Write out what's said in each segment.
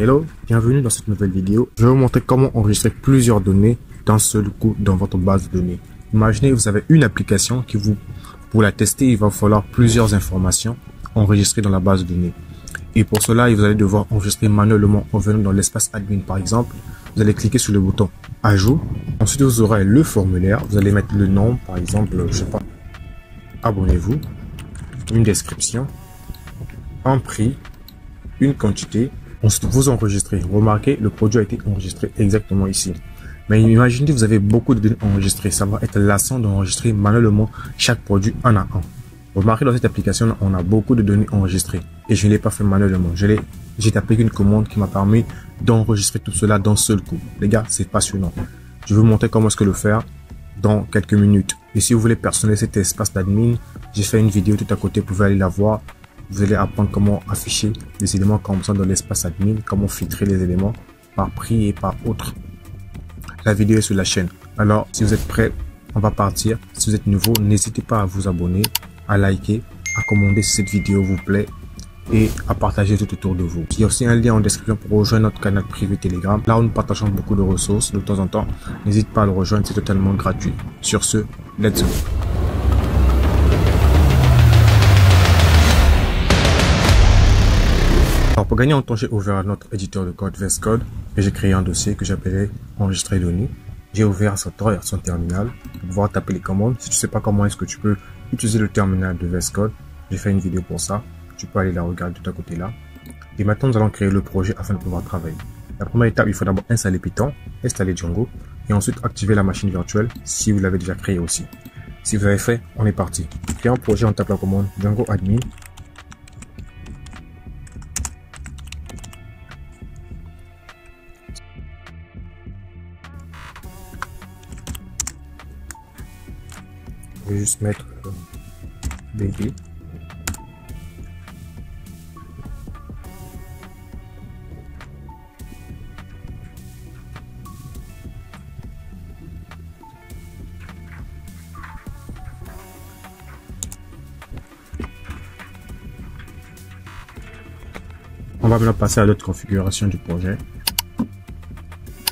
Hello, bienvenue dans cette nouvelle vidéo. Je vais vous montrer comment enregistrer plusieurs données d'un seul coup dans votre base de données. Imaginez, vous avez une application pour la tester, il va falloir plusieurs informations enregistrées dans la base de données. Et pour cela, vous allez devoir enregistrer manuellement en venant dans l'espace admin par exemple. Vous allez cliquer sur le bouton ajout. Ensuite, vous aurez le formulaire. Vous allez mettre le nom, par exemple, je sais pas, abonnez-vous, une description, un prix, une quantité. Ensuite, vous enregistrez. Remarquez, le produit a été enregistré exactement ici. Mais imaginez, vous avez beaucoup de données enregistrées. Ça va être lassant d'enregistrer manuellement chaque produit un à un. Remarquez, dans cette application, on a beaucoup de données enregistrées. Et je ne l'ai pas fait manuellement. J'ai tapé une commande qui m'a permis d'enregistrer tout cela d'un seul coup. Les gars, c'est passionnant. Je vais vous montrer comment est-ce que le faire dans quelques minutes. Et si vous voulez personnaliser cet espace d'admin, j'ai fait une vidéo tout à côté. Vous pouvez aller la voir. Vous allez apprendre comment afficher les éléments comme ça dans l'espace admin, comment filtrer les éléments par prix et par autre. La vidéo est sur la chaîne. Alors, si vous êtes prêts, on va partir. Si vous êtes nouveau, n'hésitez pas à vous abonner, à liker, à commander si cette vidéo vous plaît et à partager tout autour de vous. Il y a aussi un lien en description pour rejoindre notre canal privé Telegram. Là où nous partageons beaucoup de ressources de temps en temps. N'hésite pas à le rejoindre, c'est totalement gratuit. Sur ce, let's go. Alors pour gagner en temps, j'ai ouvert notre éditeur de code VS Code et j'ai créé un dossier que j'appelais enregistrer données. J'ai ouvert son terminal pour pouvoir taper les commandes. Si tu sais pas comment est-ce que tu peux utiliser le terminal de VS Code, j'ai fait une vidéo pour ça. Tu peux aller la regarder tout à côté là. Et maintenant, nous allons créer le projet afin de pouvoir travailler. La première étape, il faut d'abord installer Python, installer Django et ensuite activer la machine virtuelle si vous l'avez déjà créé aussi. Si vous avez fait, on est parti. Créer un projet, on tape la commande Django admin. Je vais juste mettre DB. On va maintenant passer à l'autre configuration du projet.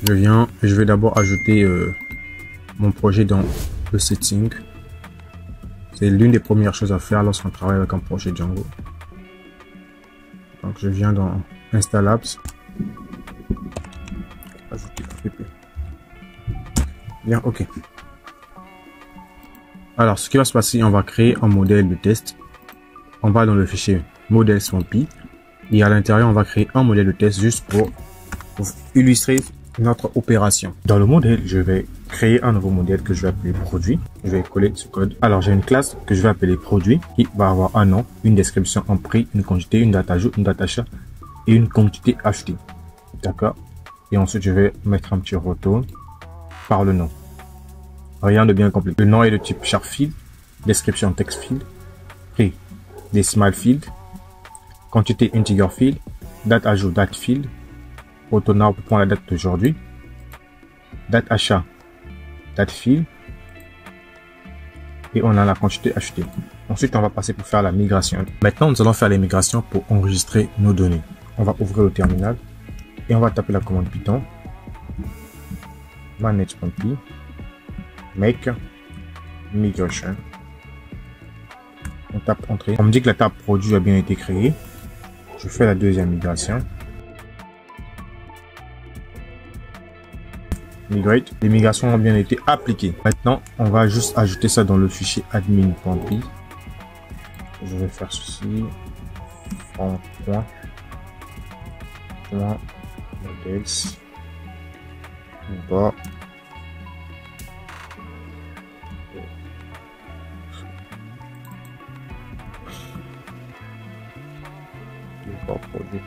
Je viens et je vais d'abord ajouter mon projet dans le setting. C'est l'une des premières choses à faire lorsqu'on travaille avec un projet Django. Donc je viens dans Install Apps. Ajouter FTP. Bien, ok. Alors ce qui va se passer, on va créer un modèle de test. On va dans le fichier modèle.py et à l'intérieur on va créer un modèle de test juste pour illustrer notre opération. Dans le modèle, je vais créer un nouveau modèle que je vais appeler produit. Je vais coller ce code. Alors, j'ai une classe que je vais appeler produit qui va avoir un nom, une description, un prix, une quantité, une date ajout, une date achat et une quantité achetée. D'accord? Et ensuite, je vais mettre un petit retour par le nom. Rien de bien compliqué. Le nom est de type char field, description text field, prix decimal field, quantité integer field, date ajout date field, autonome pour prendre la date d'aujourd'hui, date achat, date field, et on a la quantité achetée. Ensuite, on va passer pour faire la migration. Maintenant, nous allons faire les migrations pour enregistrer nos données. On va ouvrir le terminal et on va taper la commande Python manage.py make migration. On tape entrée. On me dit que la table produit a bien été créée. Je fais la deuxième migration. Migrate. Les migrations ont bien été appliquées. Maintenant, on va juste ajouter ça dans le fichier admin.py. Je vais faire ceci en models. Import. Import produit.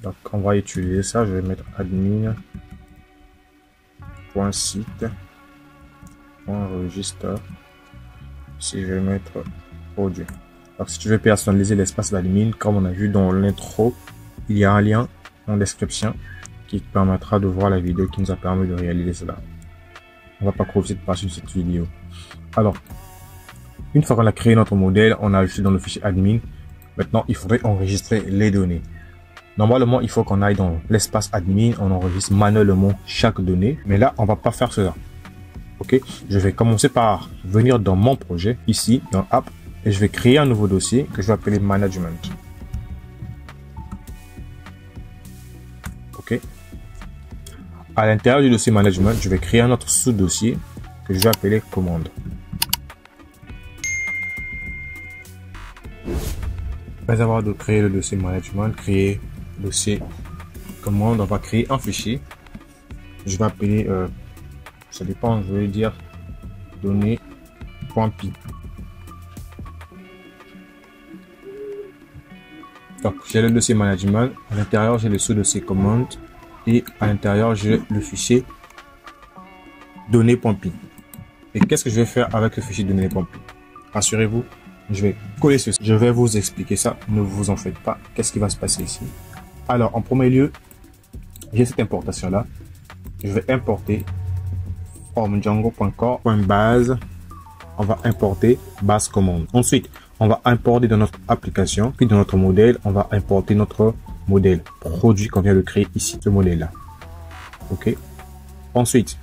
Donc on va utiliser ça, je vais mettre admin.site.register. Ici je vais mettre produit. Alors si tu veux personnaliser l'espace d'admin, comme on a vu dans l'intro, il y a un lien en description qui te permettra de voir la vidéo qui nous a permis de réaliser cela. On va pas profiter de passer cette vidéo. Alors, Une fois qu'on a créé notre modèle, on a ajouté dans le fichier admin. Maintenant, il faudrait enregistrer les données. Normalement, il faut qu'on aille dans l'espace admin, on enregistre manuellement chaque donnée. Mais là, on va pas faire cela. Ok, je vais commencer par venir dans mon projet, ici, dans App, et je vais créer un nouveau dossier que je vais appeler Management. Ok. À l'intérieur du dossier Management, je vais créer un autre sous-dossier que je vais appeler Commande. Après avoir créé le dossier Management, créer le dossier Commande, on va créer un fichier. Je vais appeler, ça dépend, je vais dire données.py. Donc, j'ai le dossier Management. À l'intérieur, j'ai le sous-dossier Commande. Et à l'intérieur, j'ai le fichier données.py. Et qu'est-ce que je vais faire avec le fichier données.py? Rassurez-vous, je vais coller ceci. Je vais vous expliquer ça. Ne vous en faites pas. Qu'est-ce qui va se passer ici? Alors, en premier lieu, j'ai cette importation-là. Je vais importer from django.core.base. On va importer base commande. Ensuite, on va importer dans notre application. Puis dans notre modèle, on va importer notre modèle produit qu'on vient de créer ici, ce modèle-là. OK. Ensuite,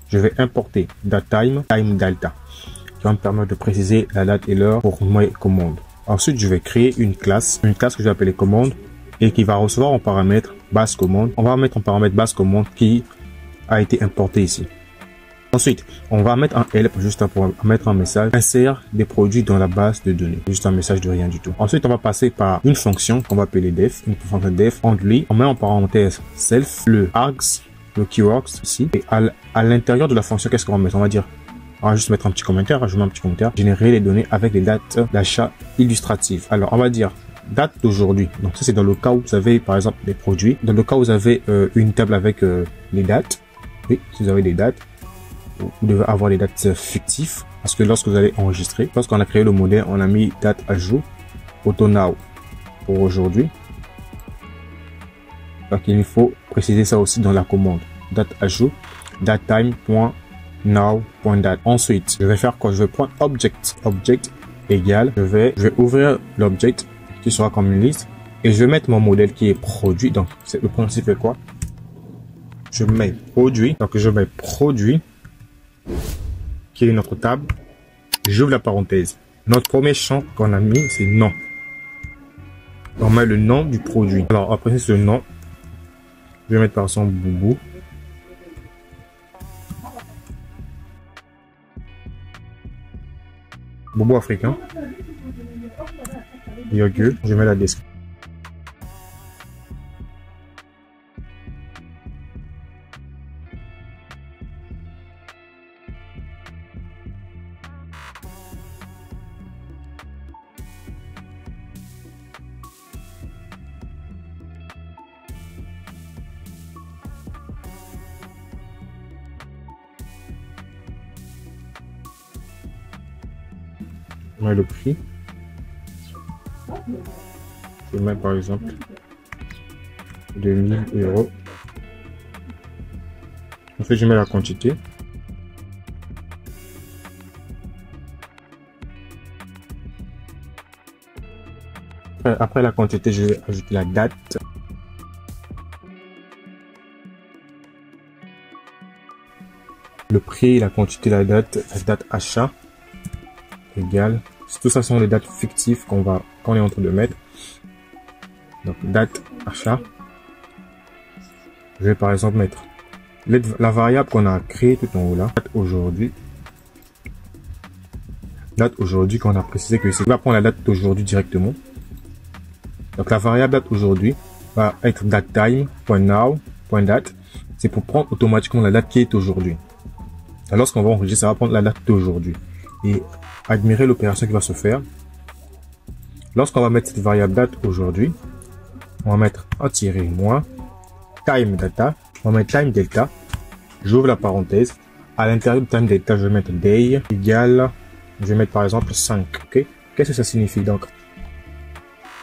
je vais importer datetime, time delta, qui va me permettre de préciser la date et l'heure pour mes commandes. Ensuite, je vais créer une classe que je vais appeler commande et qui va recevoir en paramètre base commande. On va mettre en paramètre base commande qui a été importé ici. Ensuite, on va mettre un help juste pour mettre un message. Insère des produits dans la base de données. Juste un message de rien du tout. Ensuite, on va passer par une fonction qu'on va appeler def. Une fonction def only. On met en parenthèse self, le args, le keywords ici. Et à l'intérieur de la fonction, qu'est-ce qu'on va mettre? On va dire, on va juste mettre un petit commentaire. Je mets un petit commentaire. Générer les données avec les dates d'achat illustratives. Alors, on va dire date d'aujourd'hui. Donc, ça, c'est dans le cas où vous avez, par exemple, des produits. Dans le cas où vous avez une table avec les dates. Oui, si vous avez des dates. Vous devez avoir les dates fictives parce que lorsque vous allez enregistrer, lorsqu'on a créé le modèle, on a mis date à jour, auto now pour aujourd'hui. Donc il faut préciser ça aussi dans la commande. Date à jour, datetime.now.date. Ensuite, je vais faire quoi? Je vais prendre object égale, je vais ouvrir l'object qui sera comme une liste et je vais mettre mon modèle qui est produit. Donc le principe est quoi? Je mets produit, donc je mets produit qui est notre table. J'ouvre la parenthèse. Notre premier champ qu'on a mis, c'est nom. On met le nom du produit. Alors après ce nom, je vais mettre par exemple Boubou. Boubou africain. Virgule. Je mets la description. Je mets le prix. Je mets par exemple 2000 €. Ensuite, je mets la quantité. Après la quantité, je vais ajouter la date. Le prix, la quantité, la date achat égale. Tout ça sont les dates fictives qu'on est en train de mettre. Donc date achat. Je vais par exemple mettre la variable qu'on a créée tout en haut là. Date aujourd'hui. Date aujourd'hui qu'on a précisé que c'est. On va prendre la date d'aujourd'hui directement. Donc la variable date aujourd'hui va être datetime.now.date. C'est pour prendre automatiquement la date qui est aujourd'hui. Lorsqu'on va enregistrer, ça va prendre la date d'aujourd'hui. Et admirer l'opération qui va se faire. Lorsqu'on va mettre cette variable date aujourd'hui, on va mettre un tiret moins time data. On va mettre time delta. J'ouvre la parenthèse. À l'intérieur de time delta, je vais mettre day égale, je vais mettre par exemple 5. Ok. Qu'est-ce que ça signifie donc?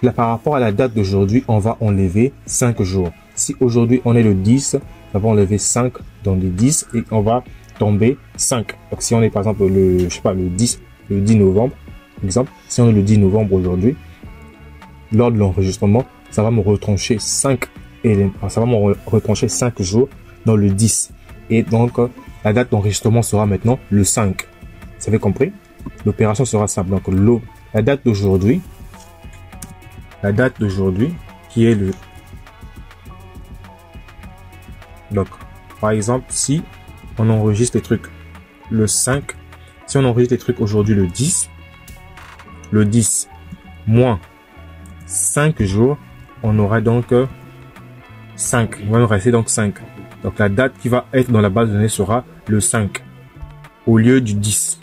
Là, par rapport à la date d'aujourd'hui, on va enlever 5 jours. Si aujourd'hui on est le 10, on va enlever 5 dans les 10 et on va tomber 5. Donc si on est par exemple le 10 novembre, Exemple, si on est le 10 novembre aujourd'hui, lors de l'enregistrement, ça va me retrancher 5 jours dans le 10. Et donc, la date d'enregistrement sera maintenant le 5. Vous avez compris? L'opération sera simple. Donc, la date d'aujourd'hui, qui est le... Donc, par exemple, si on enregistre les trucs le 5, si on enregistre les trucs aujourd'hui le 10 moins 5 jours, on aura donc 5. Il va nous rester donc 5. Donc, la date qui va être dans la base de données sera le 5 au lieu du 10.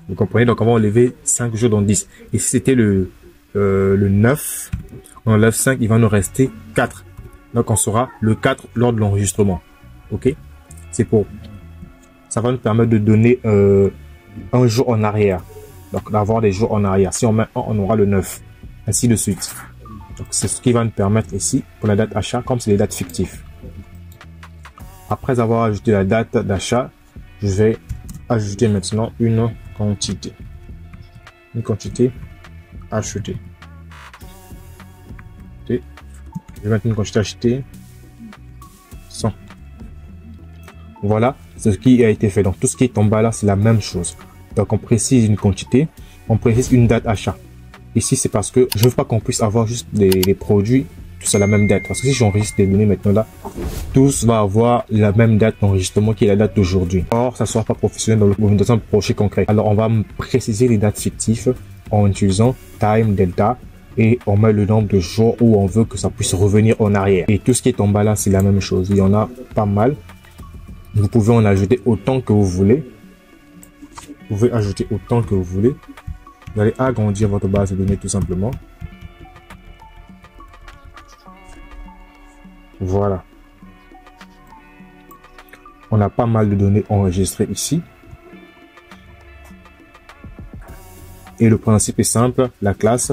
Vous comprenez? Donc, on va enlever 5 jours dans 10. Et si c'était le 9, on enlève 5, il va nous rester 4. Donc, on sera le 4 lors de l'enregistrement. Ok? C'est pour... Ça va nous permettre de donner un jour en arrière. Donc, d'avoir des jours en arrière. Si on met 1, on aura le 9. Ainsi de suite. Donc, c'est ce qui va nous permettre ici, pour la date achat, comme c'est des dates fictives. Après avoir ajouté la date d'achat, je vais ajouter maintenant une quantité. Une quantité achetée. Je vais mettre une quantité achetée 100. Voilà, c'est ce qui a été fait. Donc, tout ce qui est en bas là, c'est la même chose. Donc, on précise une quantité, on précise une date achat. Ici, c'est parce que je veux pas qu'on puisse avoir juste des produits tous à la même date. Parce que si j'enregistre des données maintenant là, tous va avoir la même date d'enregistrement qui est la date d'aujourd'hui. Or, ça ne sera pas professionnel dans un projet concret. Alors, on va préciser les dates fictives en utilisant time delta et on met le nombre de jours où on veut que ça puisse revenir en arrière. Et tout ce qui est en bas là, c'est la même chose. Il y en a pas mal. Vous pouvez en ajouter autant que vous voulez. Vous pouvez ajouter autant que vous voulez. Vous allez agrandir votre base de données tout simplement. Voilà. On a pas mal de données enregistrées ici. Et le principe est simple, la classe.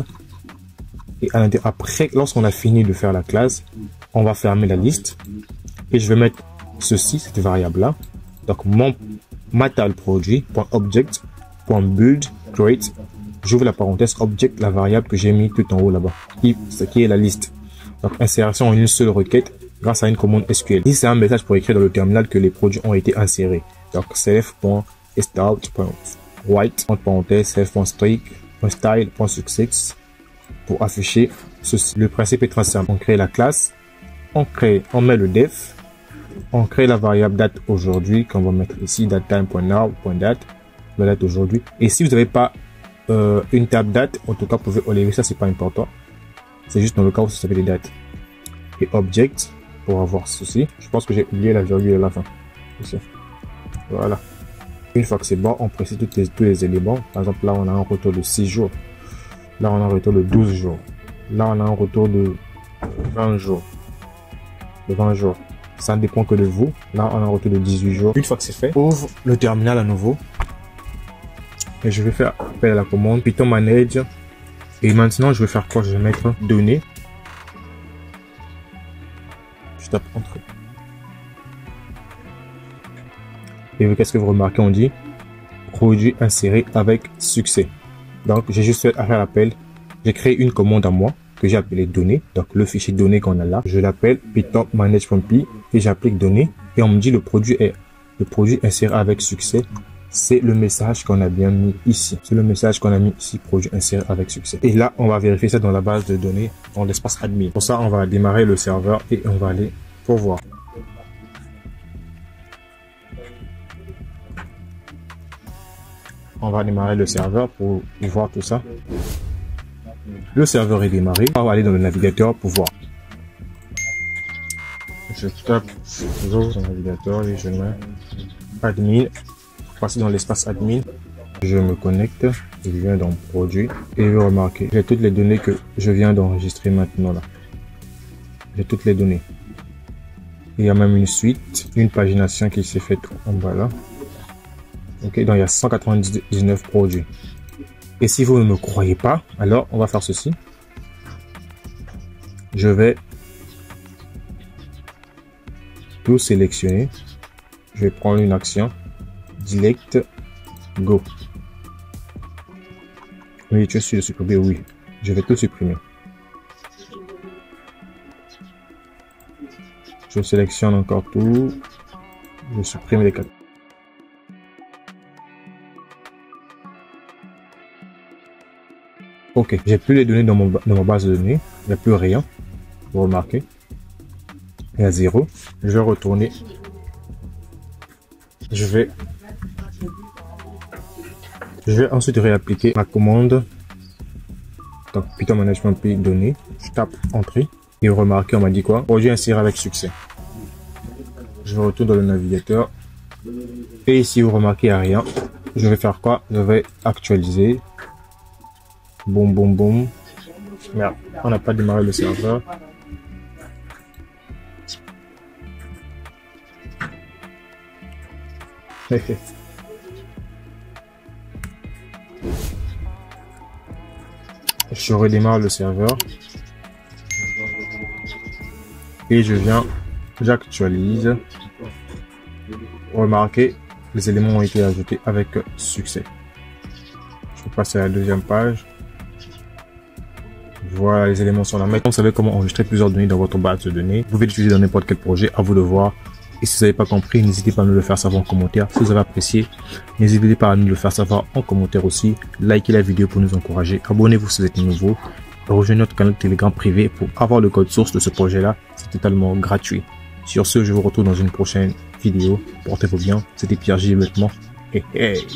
Et après, lorsqu'on a fini de faire la classe, on va fermer la liste. Et je vais mettre ceci, cette variable-là. Donc, ma table produit.object.build create. J'ouvre la parenthèse object, la variable que j'ai mis tout en haut là-bas, ce qui est la liste. Donc, insération en une seule requête grâce à une commande SQL. Ici, c'est un message pour écrire dans le terminal que les produits ont été insérés. Donc, self.start.write, entre parenthèses, self.style.success pour afficher ceci. Le principe est très simple. On crée la classe, on met le def, on crée la variable date aujourd'hui qu'on va mettre ici, datetime.now.date, la date aujourd'hui. Et si vous n'avez pas une table date, en tout cas, vous pouvez enlever ça, c'est pas important. C'est juste dans le cas où ça s'appelle les dates. Et object, pour avoir ceci. Je pense que j'ai oublié la virgule à la fin. Ici. Voilà. Une fois que c'est bon, on précise tous les éléments. Par exemple, là, on a un retour de 6 jours. Là, on a un retour de 12 jours. Là, on a un retour de 20 jours. De 20 jours. Ça ne dépend que de vous. Là, on a un retour de 18 jours. Une fois que c'est fait, ouvre le terminal à nouveau. Et je vais faire appel à la commande Python manage. Et maintenant, je vais faire quoi? Je vais mettre données. Je tape entrée. Et qu'est-ce que vous remarquez? On dit produit inséré avec succès. Donc, j'ai juste fait faire l'appel. J'ai créé une commande à moi que j'ai appelée données. Donc, le fichier données qu'on a là, je l'appelle Python manage.py et j'applique données. Et on me dit le produit inséré avec succès. C'est le message qu'on a bien mis ici. C'est le message qu'on a mis ici, produit inséré avec succès. Et là, on va vérifier ça dans la base de données, dans l'espace admin. Pour ça, on va démarrer le serveur et on va aller pour voir. On va démarrer le serveur pour voir tout ça. Le serveur est démarré. On va aller dans le navigateur pour voir. Je tape dans le navigateur et je mets admin. Passer dans l'espace admin, je me connecte, je viens dans produit et vous remarquez, j'ai toutes les données que je viens d'enregistrer maintenant là. J'ai toutes les données. Il y a même une suite, une pagination qui s'est faite en bas là. Ok, donc il y a 199 produits. Et si vous ne me croyez pas, alors on va faire ceci. Je vais tout sélectionner. Je vais prendre une action. Select, go. Oui, tu es sûr de supprimer? Oui. Je vais tout supprimer. Je sélectionne encore tout. Je supprime les 4. Ok, j'ai plus les données dans ma base de données. Il n'y a plus rien. Vous remarquez. Il y a 0. Je vais retourner. Je vais ensuite réappliquer ma commande. Donc, Python Management Pays données. Je tape Entrée. Et vous remarquez, on m'a dit quoi? Projet inséré avec succès. Je retourne dans le navigateur. Et ici, vous remarquez, il n'y a rien. Je vais faire quoi? Je vais actualiser. Boum, boum, boum. Merde, on n'a pas démarré le serveur. Je redémarre le serveur. Et j'actualise. Remarquez, les éléments ont été ajoutés avec succès. Je vais passer à la deuxième page. Voilà, les éléments sont là. Maintenant, vous savez comment enregistrer plusieurs données dans votre base de données. Vous pouvez l'utiliser dans n'importe quel projet, à vous de voir. Et si vous n'avez pas compris, n'hésitez pas à nous le faire savoir en commentaire. Si vous avez apprécié, n'hésitez pas à nous le faire savoir en commentaire aussi. Likez la vidéo pour nous encourager. Abonnez-vous si vous êtes nouveau. Rejoignez notre canal Telegram privé pour avoir le code source de ce projet-là. C'est totalement gratuit. Sur ce, je vous retrouve dans une prochaine vidéo. Portez-vous bien. C'était Pierre J. Vêtements. Hey, hey.